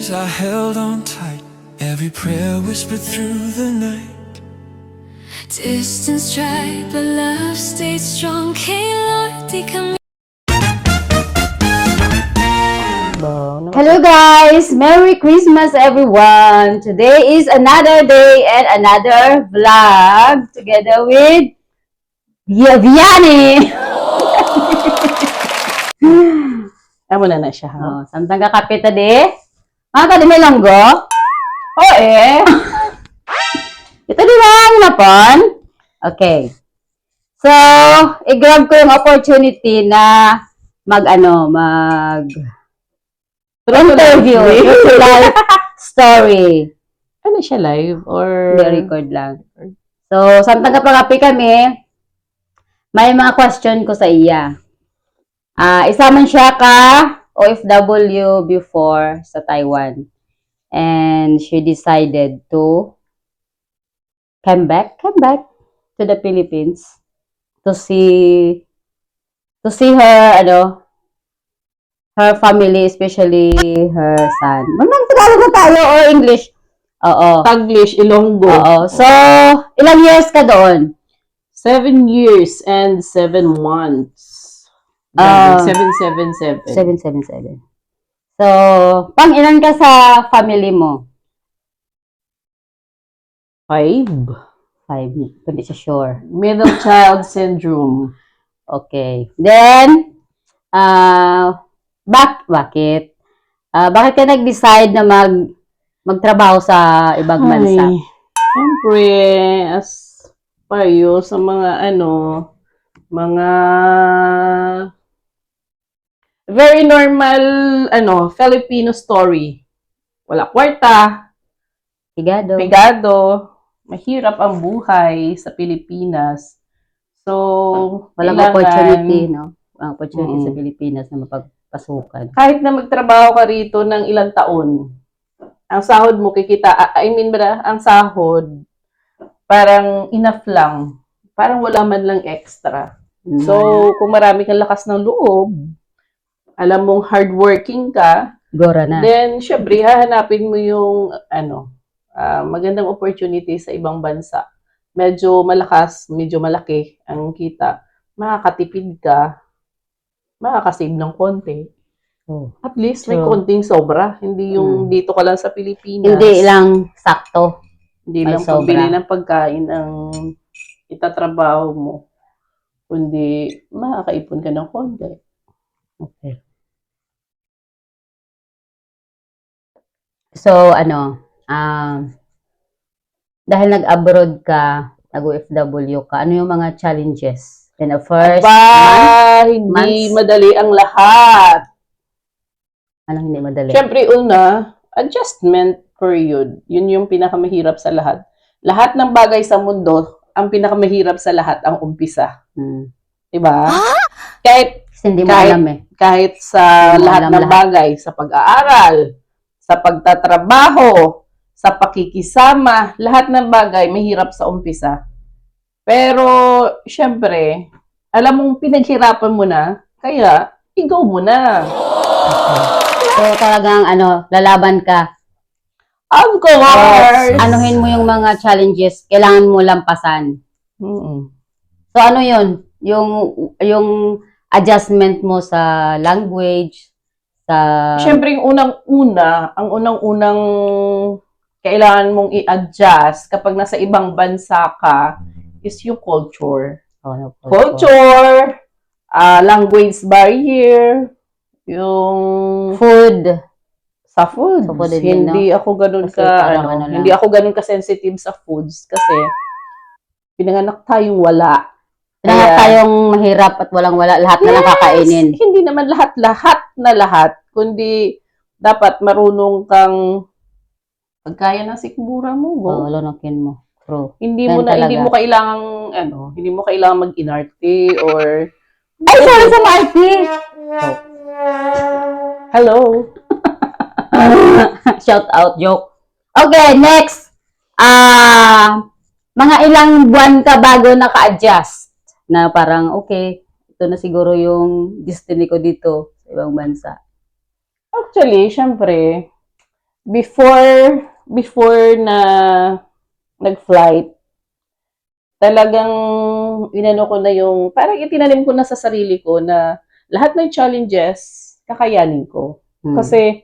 days I held on tight, every prayer whispered through the night. Distance tried, but love stayed strong. Hey Lord, di kami. Hello guys! Merry Christmas everyone! Today is another day and another vlog together with Vianney! Amo na siya, ha? Oh, samtang kakapita di. Mga ka di may langgo? Oh eh! Ito di lang napon? Okay. So, i-grab ko yung opportunity na interview yung life story. Ano siya, live? Or... Hindi, record lang. So, samtang kapagapi kami, may mga question ko sa iya. Isa man siya ka OFW before sa Taiwan. And she decided to come back to the Philippines to see her, her family, especially her son. Tagalog na tayo or English? Oo. Taglish, Ilonggo. Oo. So, ilang years ka doon? 7 years and 7 months. 777. 777. So, pang ilan ka sa family mo? 5. 5. Hindi siya sure. Middle child syndrome. Okay. Then, bakit? Bakit ka nag-decide na magtrabaho sa ibang bansa? Siyempre, as payo sa mga mga very normal Filipino story. Wala kwarta, pigado, mahirap ang buhay sa Pilipinas. So, walang opportunity, no? Walang opportunity sa Pilipinas na mapagpasukan. Kahit na magtrabaho ka rito ng ilang taon, ang sahod mo ang sahod parang enough lang. Parang wala man lang extra. So, kung marami kang lakas ng loob, alam mong hardworking ka, Gora na. then syempre hahanapin mo yung magandang opportunity sa ibang bansa. Medyo malakas, medyo malaki ang kita. Makakatipid ka, makakasave ng konti. At least may konting sobra. Hindi yung dito ka lang sa Pilipinas. Hindi lang sakto. Hindi may lang sobra. pambili ng pagkain ang itatrabaho mo. Kundi makakaipon ka ng konti. Okay. So, dahil nag-abroad ka, nag-OFW ka, ano yung mga challenges? In the first hindi madali ang lahat. Anong hindi madali? Siyempre, una, adjustment period. Yun yung pinakamahirap sa lahat. Lahat ng bagay sa mundo, ang pinakamahirap sa lahat ang umpisa. Diba? Kahit hindi mo alam eh. Kahit sa lahat ng bagay, sa pag-aaral, sa pagtatrabaho, sa pakikisama, lahat ng bagay mahirap sa umpisa. Pero, syempre, alam mong pinaghirapan mo na, kaya, i-go mo na. So, talagang, lalaban ka. Of course! Anuhin mo yung mga challenges, kailangan mo lampasan. So, ano yun? Yung adjustment mo sa language, Siyempre, yung ang unang-unang kailangan mong i-adjust kapag nasa ibang bansa ka is yung culture. Culture, language barrier, yung food. Sa foods. Hindi ako ganun hindi ako ganun ka-sensitive sa foods kasi pinanganak tayong wala. Lahat tayong mahirap at walang-wala, lahat na lang kakainin. Hindi naman lahat, kundi dapat marunong kang pagkaya ng sikmura mo, go. Lunukin mo. True. Hindi mo kailangang mag-inarte or sorry sa Marty! Hello. Shout out, joke. Okay, next. Mga ilang buwan ka bago naka-adjust na parang, okay, ito na siguro yung destiny ko dito sa ibang bansa. Actually, syempre, before na nag-flight, talagang inano ko na yung, parang itinanim ko na sa sarili ko na lahat ng challenges, kakayanin ko. Kasi,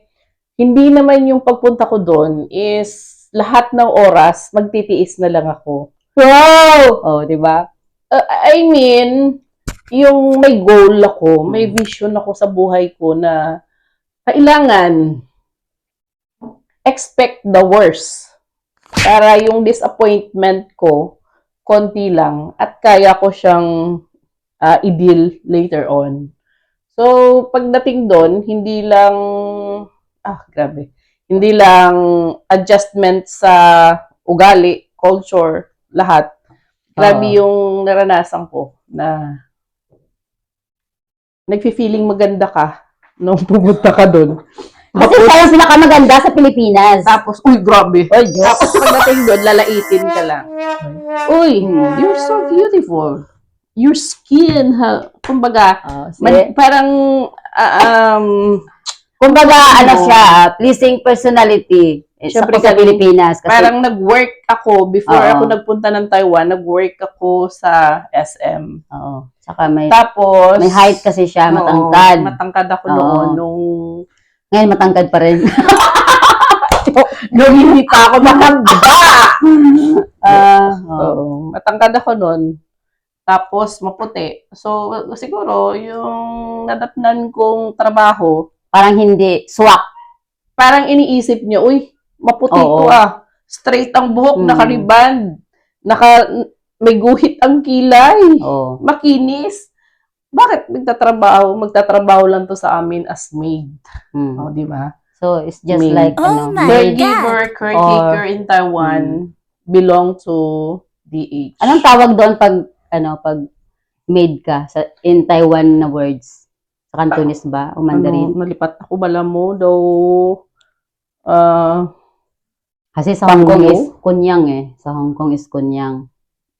hindi naman yung pagpunta ko doon is lahat ng oras, magtitiis na lang ako. Wow! Oh, di ba? I mean, yung may goal ako, may vision ako sa buhay ko na kailangan expect the worst. Para yung disappointment ko, konti lang at kaya ko siyang i-deal later on. So, pagdating doon, hindi lang hindi lang adjustment sa ugali, culture, lahat. Grabe yung naranasan ko na nagfi-feeling maganda ka nung pumunta ka doon. Kasi siya yung pinakamaganda sa Pilipinas. Tapos, uy, grabe. Oh, Diyos. Tapos pagdating doon, lalaitin ka lang. Uy, you're so beautiful. Your skin, kumbaga, parang, kumbaga, ano siya, pleasing personality. Siyempre, sa Pilipinas. Kasi, parang nag-work ako, before ako nagpunta ng Taiwan, nag-work ako sa SM. Oo. Saka may Tapos, height kasi siya, matangkad. Matangkad ako noon, nung ngayon matangkad pa rin. nung hindi pa ako matangkad. Oo. Matangkad ako noon. Tapos, maputi. So, siguro, yung nadatnan kong trabaho, Parang hindi, swak. parang iniisip niyo, uy, maputi ko straight ang buhok, naka-riband, may guhit ang kilay, Oo. makinis. Bakit magtatrabaho lang to sa amin as maid? O, di ba? So, it's just Maid. like, Caregiver, caretaker in Taiwan belong to DH. anong tawag doon pag maid ka in Taiwan na words? Sa Cantonese ba? O Mandarin? Nalipat ako, bala mo daw, Kasi sa Hong Kong Pangyo? is kunyang eh. Sa Hong Kong is kunyang.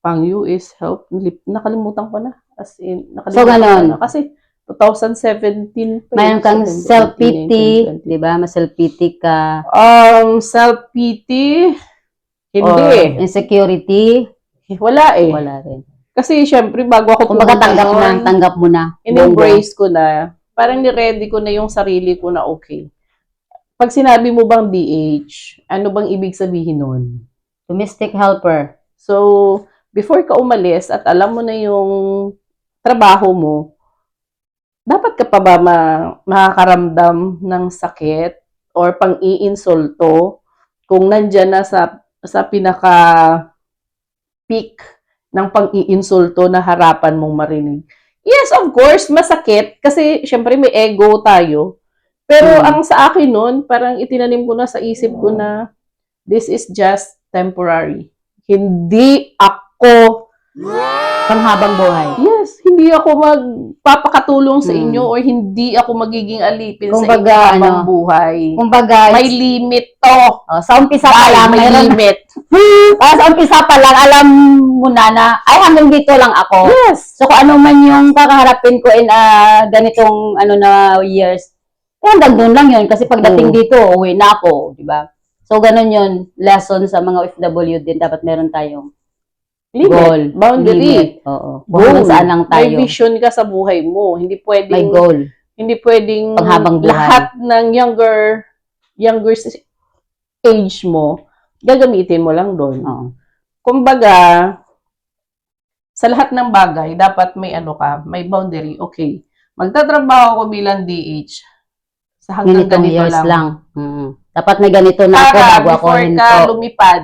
Pangyu is help. Nakalimutan ko na. As in, So, ganon. ko na. Kasi 2017 pa. Mayroon kang 17, self-pity, 19, 20. di ba? Self-pity ka. Self-pity? Hindi Or insecurity? Wala eh. Wala rin. Kasi syempre, bago ako Kumbaga pumunta tanggap mo na. in-embrace ko na. Parang ni-ready ko na yung sarili ko na okay. Pag sinabi mo bang DH, ano bang ibig sabihin nun? Domestic helper. So, before ka umalis at alam mo na yung trabaho mo, dapat ka pa ba makakaramdam ng sakit or pang-iinsulto kung nandyan na sa pinaka-peak ng pang-iinsulto na harapan mong marinig? Yes, of course, masakit kasi syempre may ego tayo. Pero ang sa akin nun, parang itinanim ko na sa isip ko na this is just temporary. Hindi ako Panghabang buhay. Yes, hindi ako magpapakatulong sa inyo or hindi ako magiging alipin sa Kumbaga, inyong habang buhay. Kumbaga, May limit to. sa umpisa pa lang, May mayroon, limit. sa umpisa pa lang, alam mo na, ay hanggang dito lang ako. Yes. So kung ano man yung kakaharapin ko in ganitong na years, hanggang doon lang yun. Kasi pagdating dito, uwi na ako, di ba? So ganun yun, lesson sa mga OFW din, dapat meron tayong Limit. goal. Boundary. Limit. Oo. Kung Goal. hanggang saan lang tayo. May vision ka sa buhay mo. Hindi May pwedeng goal. hindi pwedeng Panghabang buhay. lahat ng younger age mo gagamitin mo lang doon. Oo. Kumbaga, sa lahat ng bagay, dapat may may boundary. Okay, magtatrabaho ako bilang DH sa hanggang Ganitong ganito years lang. lang. Dapat may ganito na ako Para bago ako before ka hinto. lumipad,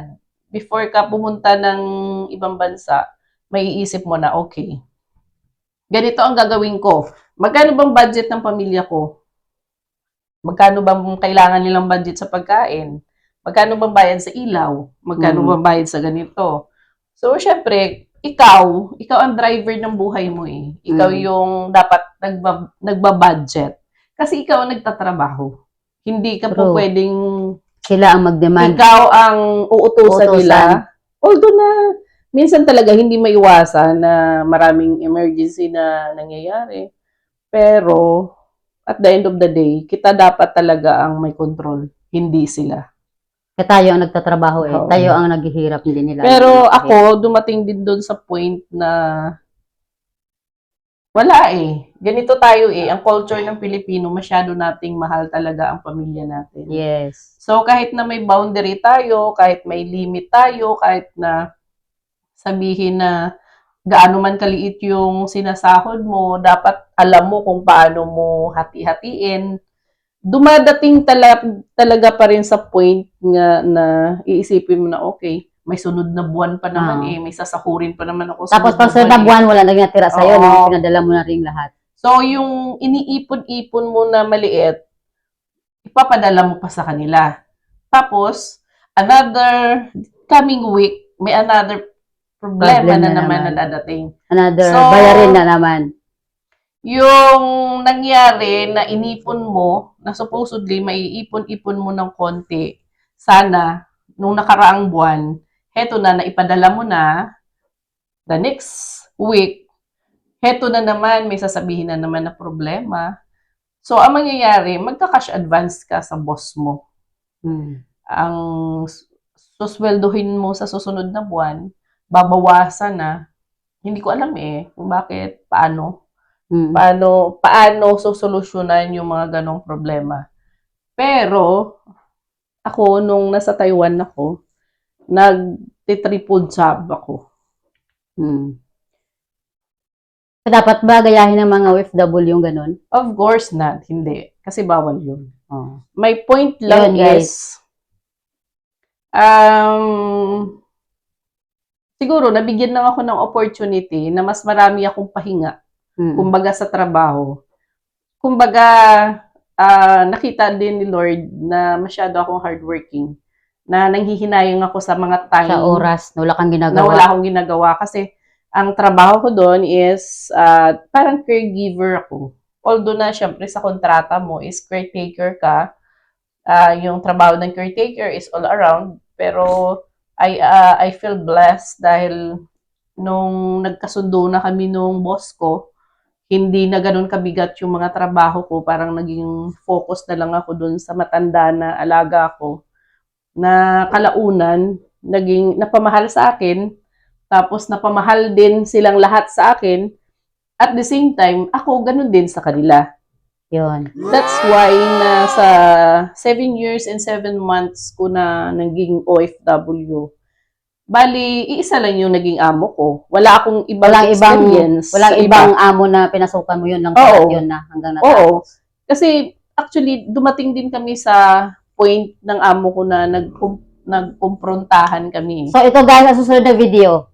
before ka pumunta ng ibang bansa, may iisip mo na, okay, ganito ang gagawin ko. Magkano bang budget ng pamilya ko? Magkano bang kailangan nilang budget sa pagkain? Magkano bang bayad sa ilaw? Magkano bang bayad sa ganito? So, syempre, ikaw ang driver ng buhay mo eh. Ikaw yung dapat nagbabudget. Kasi ikaw ang nagtatrabaho. Hindi ka po True. pwedeng Sila ang mag-demand. ikaw ang uutusan nila. Although na, minsan talaga hindi maiwasan na maraming emergency na nangyayari. Pero, at the end of the day, kita dapat talaga ang may control. Hindi sila. Kaya tayo ang nagtatrabaho eh. Oo. Tayo ang naghihirap, hindi nila. Pero ako, dumating din doon sa point na wala eh. Ganito tayo eh. Ang culture ng Pilipino, masyado nating mahal talaga ang pamilya natin. Yes. So, kahit na may boundary tayo, kahit may limit tayo, kahit na sabihin na gaano man kaliit yung sinasahod mo, dapat alam mo kung paano mo hati-hatiin. Dumadating talaga pa rin sa point nga na iisipin mo na, okay, may sunod na buwan pa naman Oo. may sasahurin pa naman ako. Tapos pag sunod sa na buwan, wala nang natira sa'yo, Oo. no? Pinadala mo na rin lahat. So, yung iniipon-ipon mo na maliit, ipapadala mo pa sa kanila. Tapos, another coming week, may another problema Problem na na naman naman. na dadating. Another, So, bayarin na naman. Yung nangyari na inipon mo, na supposedly maiipon-ipon mo ng konti, sana, nung nakaraang buwan, heto na, naipadala mo na, the next week, heto na naman, may sasabihin na naman na problema. So, ang mangyayari, magka-cash advance ka sa boss mo. Hmm. Ang susweldohin mo sa susunod na buwan, babawasan na. Hindi ko alam eh, kung bakit, paano. Hmm. Paano susolusyonan yung mga ganong problema. Pero, ako, nung nasa Taiwan ako, nag-triple job ako. Hmm. So, dapat ba gayahin ng mga OFW yung ganun? Of course not, hindi. Kasi bawal yun. Oh. My point lang Yun, guys. is, siguro, nabigyan lang ako ng opportunity na mas marami akong pahinga. Hmm. Kumbaga sa trabaho. Kumbaga, nakita din ni Lord na masyado akong hardworking. Na nanghihinayang ako sa mga time Sa oras, na wala kang na ginagawa. wala akong ginagawa. Kasi ang trabaho ko doon is parang caregiver ako. Although na syempre sa kontrata mo is caretaker ka. Yung trabaho ng caretaker is all around. Pero I feel blessed dahil nung nagkasundo na kami nung boss ko, hindi na ganun kabigat yung mga trabaho ko. Parang naging focus na lang ako dun sa matanda na alaga ko. Na kalaunan, naging napamahal sa akin. Tapos napamahal din silang lahat sa akin. At the same time, ako ganun din sa kanila. Yun. That's why nasa 7 years and 7 months ko na naging OFW. Bali, iisa lang yung naging amo ko. Wala akong ibang experience. Walang sa ibang iba. amo na pinasukan mo yun lang Oo. yun na hanggang Oo. natapos. Kasi actually, dumating din kami sa point ng amo ko na nagkumprontahan kami. So ito guys, sa susunod na video,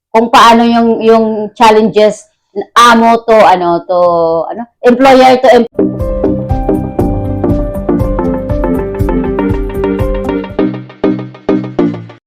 kung paano yung challenges amo to employer to